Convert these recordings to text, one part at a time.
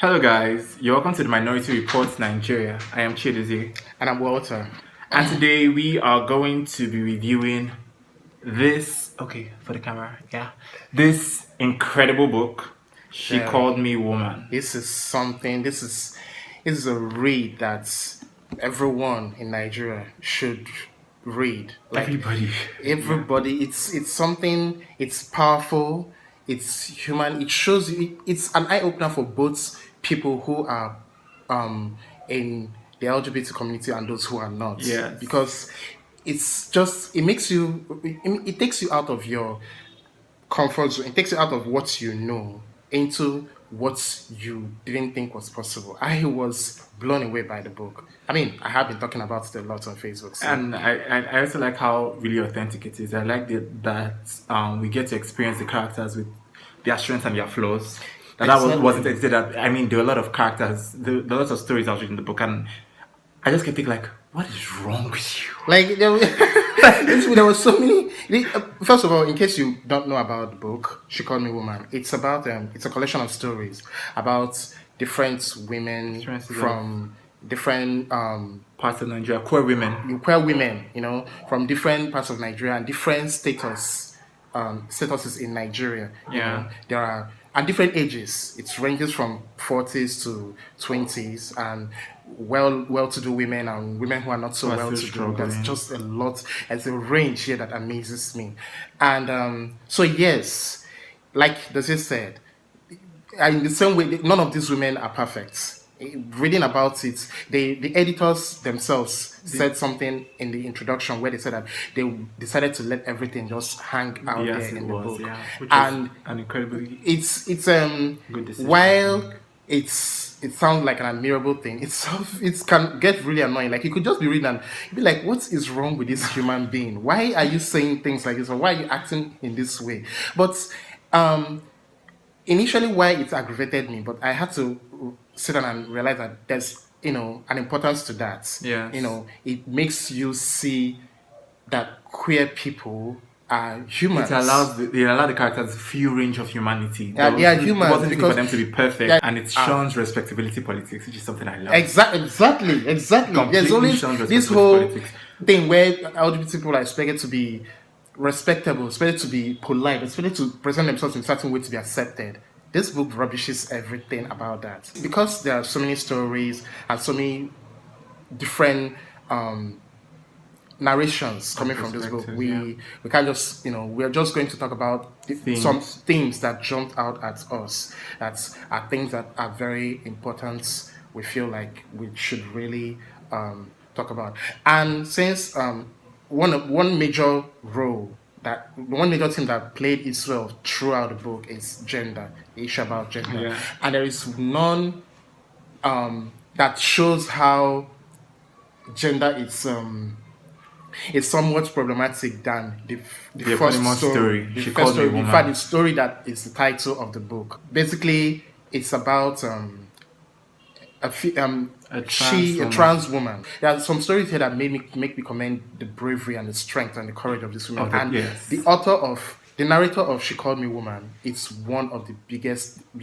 Hello guys, you're welcome to the Minority Report Nigeria. I am Chiedozie. And I'm Walter. And today we are going to be reviewing this, for the camera, this incredible book, She Called Me Woman. This is a read that everyone in Nigeria should read. Everybody. It's something, it's powerful, it's human, it shows you, it's an eye-opener for both people who are in the LGBT community and those who are not. Yes. Because it takes you out of your comfort zone. It takes you out of what you know into what you didn't think was possible. I was blown away by the book. I mean, I have been talking about it a lot on Facebook. So. And I also like how really authentic it is. I like that we get to experience the characters with their strengths and their flaws. And that wasn't edited. I mean, there were a lot of characters, there were lots of stories I was reading in the book, and I just kept thinking, like, what is wrong with you? Like, there were so many. First of all, in case you don't know about the book, She Called Me Woman, it's about it's a collection of stories about different women from different parts of Nigeria, queer women, from different parts of Nigeria and different statuses in Nigeria. You know, there are at different ages. It ranges from 40s to 20s, and well-to-do women and women who are not so well-to-do. There's just a lot. There's a range here that amazes me. And so yes, like Desi said, in the same way, none of these women are perfect. Reading about it, the editors themselves said something in the introduction where they said that they decided to let everything just hang out there in the book. Yeah. Which and an incredibly it's good decision. While it sounds like an admirable thing, it can get really annoying. Like, you could just be reading and be like, what is wrong with this human being? Why are you saying things like this, or why are you acting in this way? But initially, why it aggravated me, but I had to sit down and realize that there's an importance to that. Yeah. It makes you see that queer people are humans. They allow the characters feel range of humanity. They are humans. It wasn't for them to be perfect, and it shuns respectability politics, which is something I love. Exactly. There's always this whole thing where LGBT people are expected to be respectable, expected to be polite, expected to present themselves in a certain way to be accepted. This book rubbishes everything about that. Because there are so many stories and so many different narrations coming from this book, we can't just, we're just going to talk about some themes that jumped out at us, that are things that are very important. We feel like we should really talk about. And since one major thing that played itself throughout the book is gender, the issue about gender, and there is none that shows how gender is somewhat problematic than the first story. The first story. In fact, the story that is the title of the book. Basically, it's about a trans woman. There are some stories here that make me commend the bravery and the strength and the courage of this woman. The narrator of She Called Me Woman, it's one of the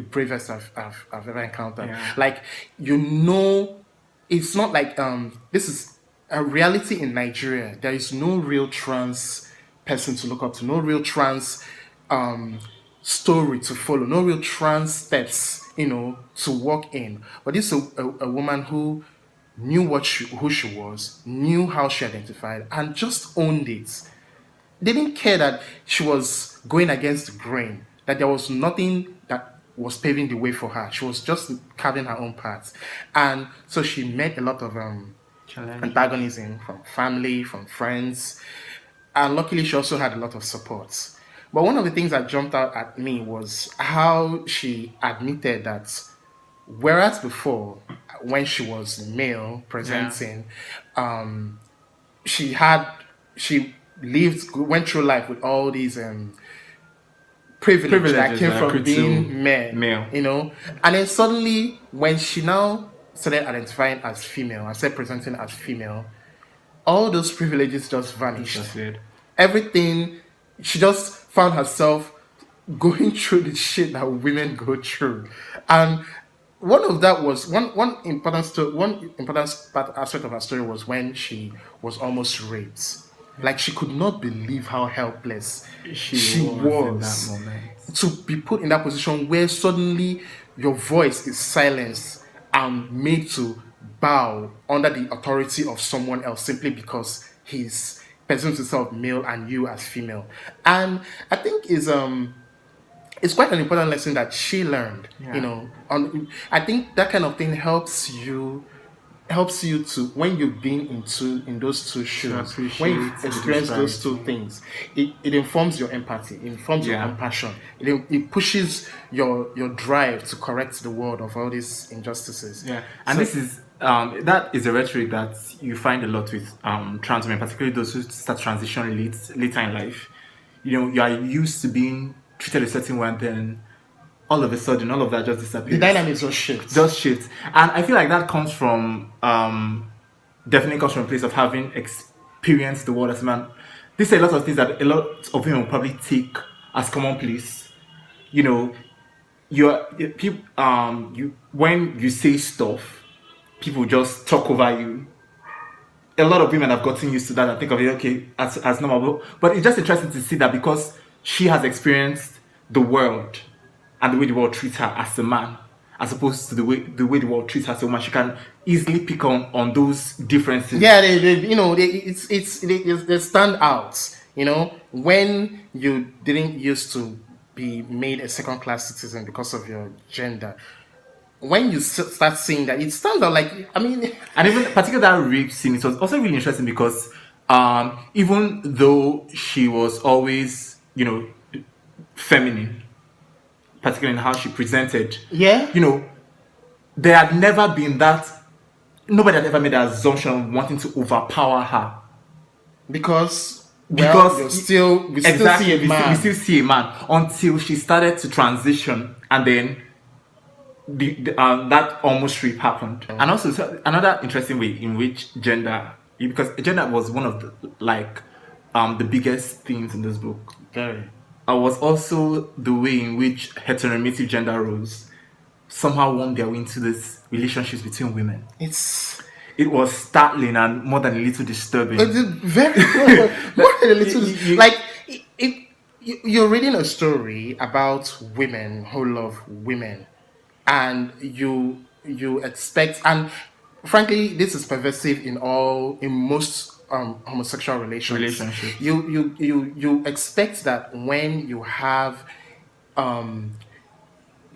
bravest I've ever encountered. Yeah. Like, it's not like this is a reality in Nigeria. There is no real trans person to look up to, no real trans story to follow, no real trans steps, to walk in. But this is a woman who knew who she was, knew how she identified, and just owned it. They didn't care that she was going against the grain, that there was nothing that was paving the way for her. She was just carving her own path. And so she met a lot of antagonism from family, from friends, and luckily she also had a lot of support. But one of the things that jumped out at me was how she admitted that whereas before, when she was male presenting, she went through life with all these privileges that came from being male, and then suddenly when she now started identifying as female and started presenting as female, all those privileges just vanished. Everything, she just found herself going through the shit that women go through. And one of that was one important aspect of her story was when she was almost raped. Like she could not believe how helpless she was in that was moment. to be put in that position where suddenly your voice is silenced and made to bow under the authority of someone else simply because he's presents himself male and you as female. And I think is it's quite an important lesson that she learned. You Yeah. know, I think that kind of thing helps you to, when you've been in those two shoes, when you appreciate the experience those two disparity. things, it informs your empathy, it informs your Yeah. compassion, it pushes your drive to correct the world of all these injustices. Yeah, and So- this is that is a rhetoric that you find a lot with trans women, particularly those who start transition later in life. You know, you are used to being treated a certain way, and then all of a sudden, all of that just disappears. the dynamics just shift. Does shift, and I feel like that comes from definitely comes from a place of having experienced the world as a man. These are a lot of things that a lot of women will probably take as commonplace. You know, people you when you say stuff, people just talk over you. A lot of women have gotten used to that and think of it okay as normal, but it's just interesting to see that because she has experienced the world and the way the world treats her as a man, as opposed to the way the world treats her as a woman, she can easily pick on those differences. Yeah, they stand out. You know, when you didn't used to be made a second class citizen because of your gender, when you start seeing that, it stands out. Like, I mean, And even particularly that rape scene, it was also really interesting because even though she was always, feminine, particularly in how she presented, yeah, there had never been that. Nobody had ever made that assumption of wanting to overpower her. because Because we still see a man. we still see a man until she started to transition, and then that almost rape happened. And also another interesting way in which because gender was one of the biggest themes in this book. Very. Was also the way in which heteronormative gender roles somehow won their way into these relationships between women. It was startling and more than a little disturbing. It's very more than a little. You're reading a story about women who love women, and you expect, and frankly, this is pervasive in most homosexual relationships. You expect that when you have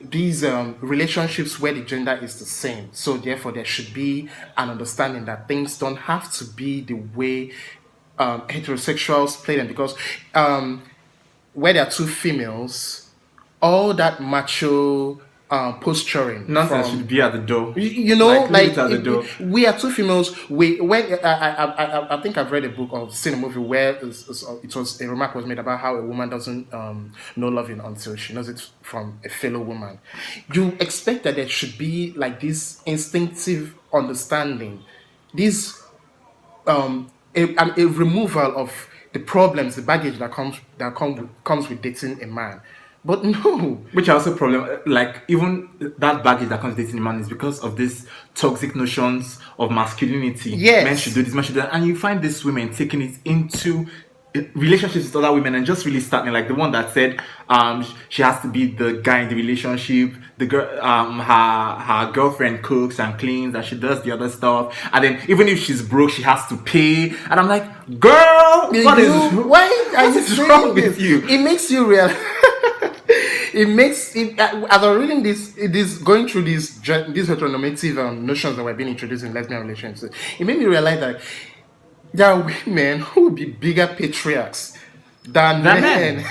these relationships where the gender is the same, so therefore there should be an understanding that things don't have to be the way heterosexuals play them, because where there are two females, all that macho posturing Nonsense should be at the door. You know, leave it at the door. we are two females. I think I've read a book or seen a movie where it was a remark was made about how a woman doesn't know loving until she knows it from a fellow woman. You expect that there should be like this instinctive understanding, this a removal of the problems, the baggage that comes with dating a man. But no. Which are also problem, like even that baggage that comes dating a man is because of these toxic notions of masculinity. Yes. Men should do this, men should do that. And you find these women taking it into relationships with other women and just really starting, like the one that said she has to be the guy in the relationship. The girl, her girlfriend cooks and cleans and she does the other stuff. And then even if she's broke, she has to pay. And I'm like, girl, what is wrong with you? It makes you realize. As I'm reading this going through these heteronormative notions that were being introduced in lesbian relationships, it made me realize that there are women who will be bigger patriarchs than men.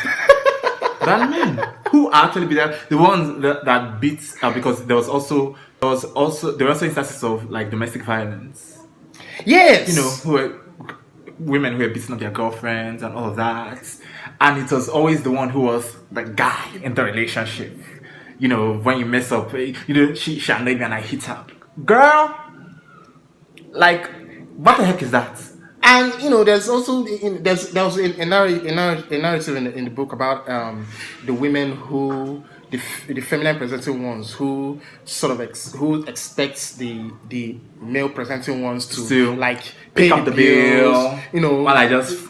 Than men who actually be there, the ones that beat because there were also instances of like domestic violence. Yes, women who were beating up their girlfriends and all of that. And it was always the one who was the guy in the relationship. When you mess up, she annoyed me and I hit her. Girl, like, what the heck is that? And there's also there was a narrative in the book about the women who the feminine presenting ones who sort of who expects the male presenting ones to like pick pay up the bill, while I just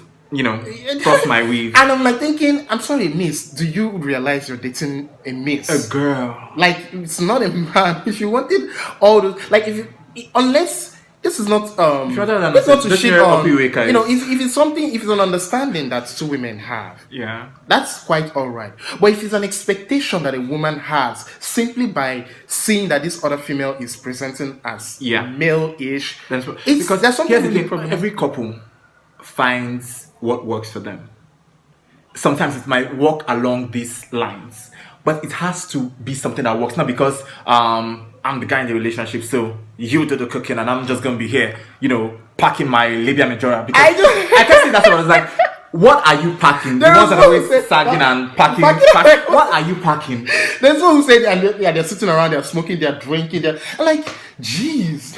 cross my weave. And I'm like thinking, I'm sorry, miss, do you realize you're dating a miss? A girl. Like, it's not a man. If you wanted all those, like, unless this is not it's not to shit on, if it's something, if it's an understanding that two women have, that's quite all right. But if it's an expectation that a woman has simply by seeing that this other female is presenting as male-ish, because there's something really problem. Every couple finds what works for them. Sometimes it might work along these lines, but it has to be something that works, not because I'm the guy in the relationship, so you do the cooking and I'm just gonna be here, packing my labia majora. Because I can see that's what I was like. What are you packing? The ones that are always sagging and packing. What are you packing? There's one who said, they're sitting around, they're smoking, they're drinking, I'm like, jeez.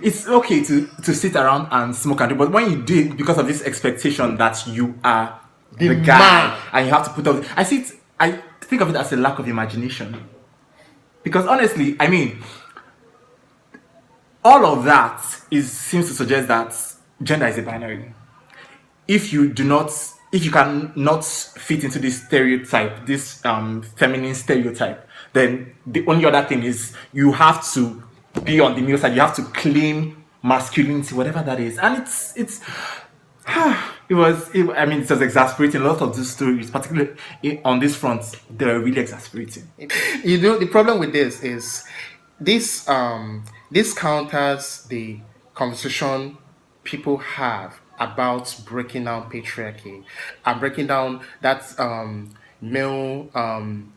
It's okay to sit around and smoke and do, but when you do it because of this expectation that you are the guy and you have to put up, I think of it as a lack of imagination. Because honestly, I mean, all of that seems to suggest that gender is a binary. If you cannot fit into this stereotype, this feminine stereotype, then the only other thing is you have to be on the male side. You have to claim masculinity, whatever that is, and it was exasperating. A lot of these stories, particularly on this front, they were really exasperating. The problem with this is this counters the conversation people have about breaking down patriarchy and breaking down that male and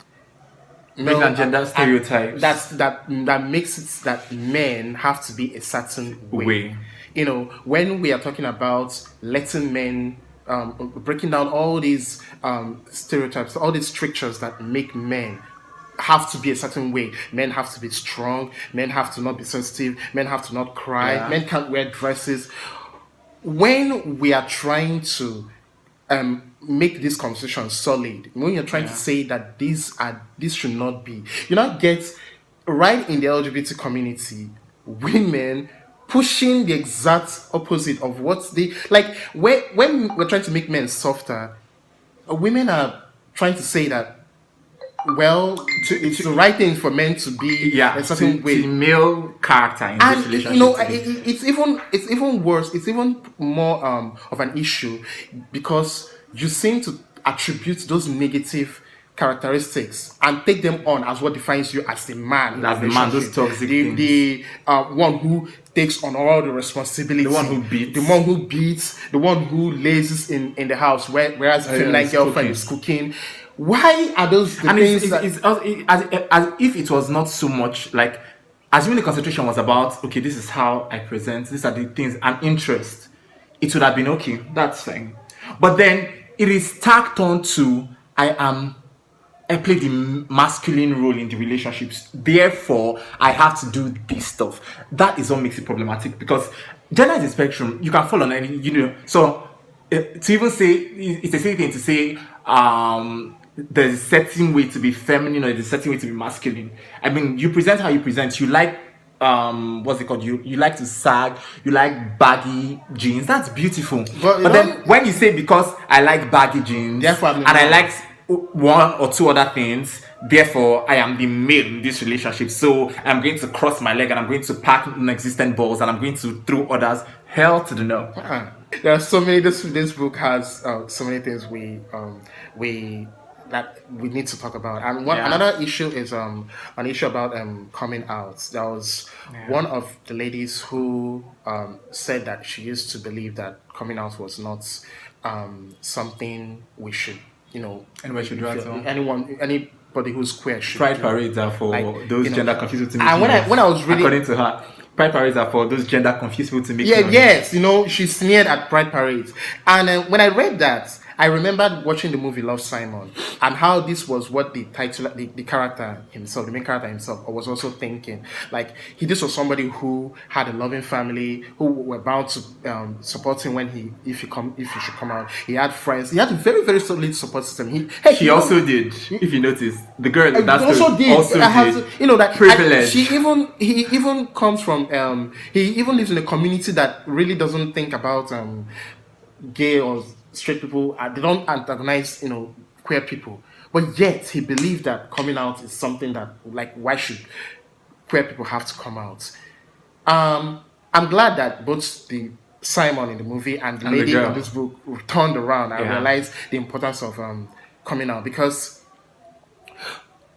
gender stereotypes that makes it that men have to be a certain way. When we are talking about letting men breaking down all these stereotypes, all these strictures that make men have to be a certain way. Men have to be strong. Men have to not be sensitive. Men have to not cry. Men can't wear dresses. When we are trying to make this conversation solid, when you're trying to say that this should not be, you not get right in the LGBT community, women pushing the exact opposite of what they like. When we're trying to make men softer, women are trying to say that, well, it's the right thing for men to be a certain way. The male character in this relationship. It's even worse. It's even more of an issue because you seem to attribute those negative characteristics and take them on as what defines you as the man. As the man, those toxic things. The one who takes on all the responsibility. The one who beats. The one who lazes in the house, whereas the feminine girlfriend is cooking. Why are those the things as if it was not so much like, assuming the concentration was about, okay, this is how I present, these are the things, and interest, it would have been okay, that's fine. But then it is tacked on to, I play the masculine role in the relationships, therefore I have to do this stuff. That is what makes it problematic, because gender is a spectrum. You can fall on any, so to even say, it's a silly thing to say, there's a certain way to be feminine or there's a certain way to be masculine. I mean, you present how you present. You like, what's it called? You like to sag. You like baggy jeans. That's beautiful. But then when you say, because I like baggy jeans and I like one or two other things, therefore I am the male in this relationship, so I'm going to cross my leg and I'm going to pack non-existent balls and I'm going to throw others. Hell to the no. There are so many. This book has so many things that we need to talk about. And another issue is an issue about coming out. There was one of the ladies who said that she used to believe that coming out was not something we should, anybody should do it. Anybody who's queer should. Pride parades are for those gender confused to make. And when I was reading, according to her, pride parades are for those gender confused people to make. Yes, she sneered at pride parades. And when I read that, I remembered watching the movie Love, Simon, and how this was what the character himself, the main character himself, was also thinking. Like this was somebody who had a loving family, who were bound to support him when if he should come out. He had friends. He had a very, very solid support system. He also did. If you notice, the girl that also did. That privilege. He even comes from he even lives in a community that really doesn't think about gay or straight people. They don't antagonize queer people, but yet he believed that coming out is something that, like, why should queer people have to come out? I'm glad that both the Simon in the movie and the lady in this book turned around and realized the importance of coming out, because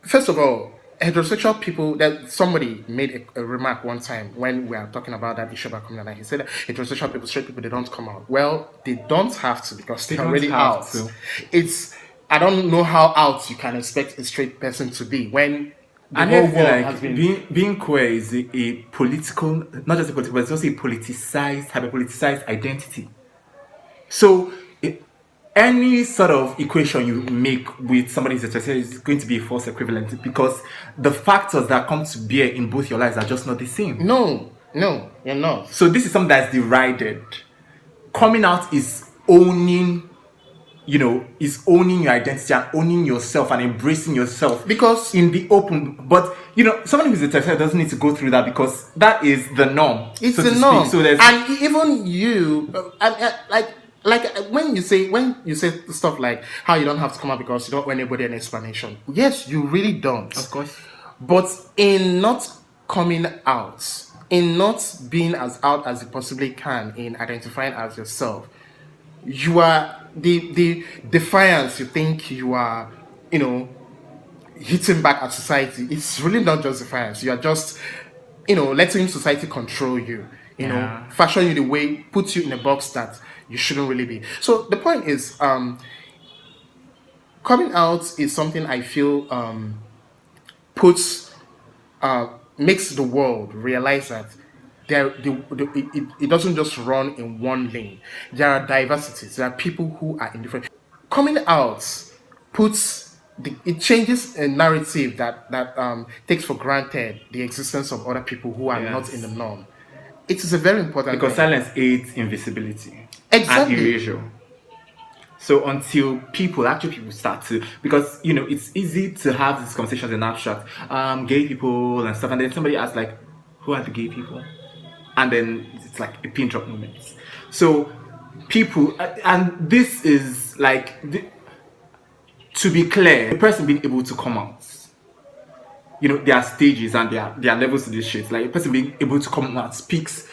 first of all, heterosexual people, that somebody made a remark one time when we are talking about that issue about coming out. He said that heterosexual people, straight people, they don't come out. Well, they don't have to, because they're already out. I don't know how out you can expect a straight person to be when the whole world has been... Being queer is a political, not just a political, but it's also a politicized identity. So any sort of equation you make with somebody's heterosexuality is going to be a false equivalent, because the factors that come to bear in both your lives are just not the same. No, you're not. So this is something that's derided. Coming out is owning your identity and owning yourself and embracing yourself, because in the open. But somebody who's heterosexual doesn't need to go through that, because that is the norm. It's the norm. So and even you, like when you say stuff like how you don't have to come out because you don't owe anybody an explanation. Yes, you really don't. Of course. But in not coming out, in not being as out as you possibly can, in identifying as yourself, you are the defiance you think you are, hitting back at society. It's really not just defiance. You are just, letting society control you. Fashion you the way, put you in a box that you shouldn't really be. So the point is, coming out is something I feel makes the world realize that it doesn't just run in one lane. There are diversities. There are people who are in different. Coming out it changes a narrative that takes for granted the existence of other people who are not in the norm. It is a very important because thing. Silence aids invisibility. Exactly. And erasure. So until people start to, because it's easy to have these conversations in abstract, gay people and stuff, and then somebody asks like, who are the gay people? And then it's like a pin drop moment. So people, and this is like, to be clear, the person being able to come out, there are stages and there are levels to this shit. Like a person being able to come out speaks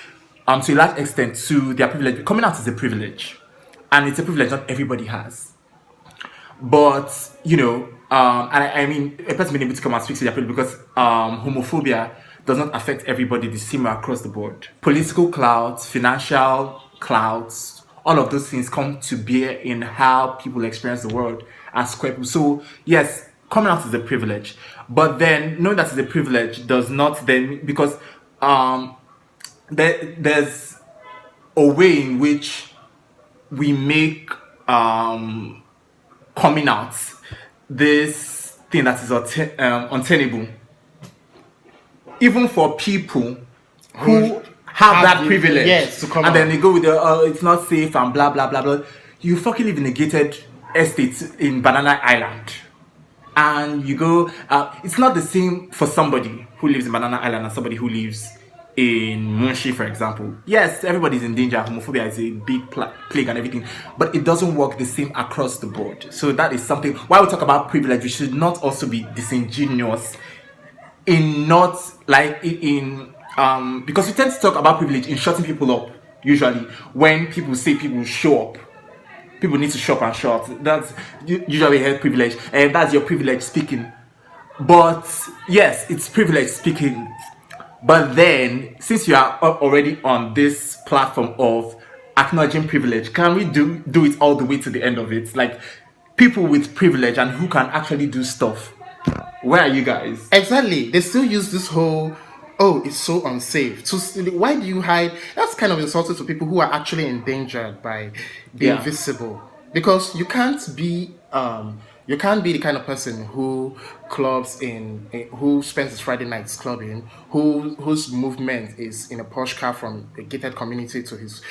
to a large extent to their privilege. Coming out is a privilege, and it's a privilege not everybody has. But and I mean, a person being able to come out speaks to their privilege because homophobia does not affect everybody the same across the board. Political clouds, financial clouds, all of those things come to bear in how people experience the world as queer people. So yes, coming out is a privilege, but then knowing that it's a privilege does not then, because there's a way in which we make coming out this thing that is untenable, even for people who have that privilege. Yes, to come and out. Then they go with it's not safe and blah blah blah blah. You fucking live in a gated estate in Banana Island, and you go. It's not the same for somebody who lives in Banana Island and somebody who lives in Munshi, for example. Yes, everybody's in danger. Homophobia is a big plague and everything, but it doesn't work the same across the board. So that is something. While we talk about privilege, we should not also be disingenuous in not like in because we tend to talk about privilege in shutting people up. Usually, when people say people show up, people need to show up and show up. That's usually heard privilege, and that's your privilege speaking. But yes, it's privilege speaking. But then, since you are already on this platform of acknowledging privilege, can we do it all the way to the end of it? Like people with privilege and who can actually do stuff. Where are you guys? Exactly. They still use this whole, it's so unsafe. So why do you hide? That's kind of insulting to people who are actually endangered by being visible. because you can't be the kind of person who who spends his Friday nights clubbing, whose movement is in a posh car from a gated community to his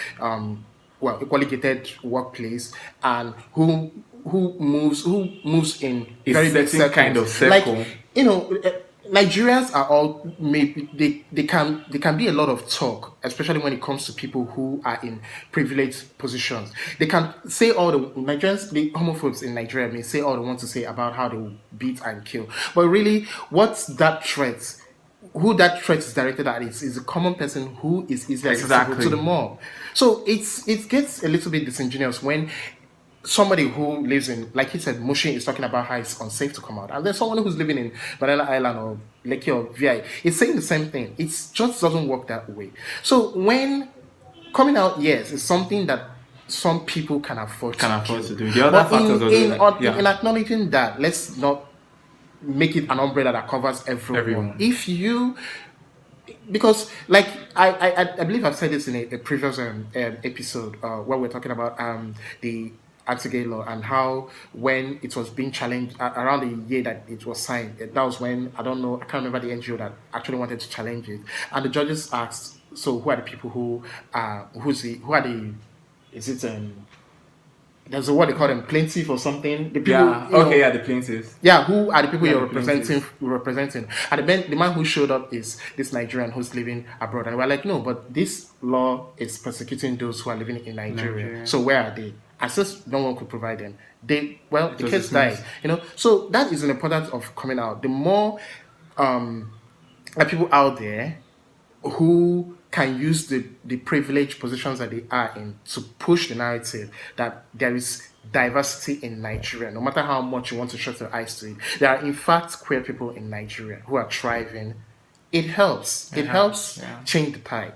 equally gated workplace, and who moves in A very big certain kind of circles. Like, circle. you know, Nigerians are all maybe they can be a lot of talk, especially when it comes to people who are in privileged positions. They can say all the Nigerians, the homophobes in Nigeria may say all they want to say about how they will beat and kill, but really, what's that threat? Who that threat is directed at is a common person who is easily accessible to the mob. So it gets a little bit disingenuous when somebody who lives in, like he said, Mushin is talking about how it's unsafe to come out, and there's someone who's living in Banana Island or Lekki or VI is saying the same thing. It just doesn't work that way. So when coming out, yes, it's something that some people can afford to do. The other factors in acknowledging that, let's not make it an umbrella that covers everyone. If you, because like I believe I've said this in a previous episode where we're talking about the anti-gay law, and how when it was being challenged around the year that it was signed, that was when I can't remember the NGO that actually wanted to challenge it, and the judges asked, so who are the people who is it there's a word they call them, plaintiff or something. The people, the plaintiffs. Yeah, who are the people you're representing? And the man who showed up is this Nigerian who's living abroad. And we're like, no, but this law is persecuting those who are living in Nigeria. So where are they? And since no one could provide them, the case died. So that is an importance of coming out. The more people out there who can use the privileged positions that they are in to push the narrative that there is diversity in Nigeria, no matter how much you want to shut your eyes to it. There are in fact queer people in Nigeria who are thriving. It helps. It helps change the tide.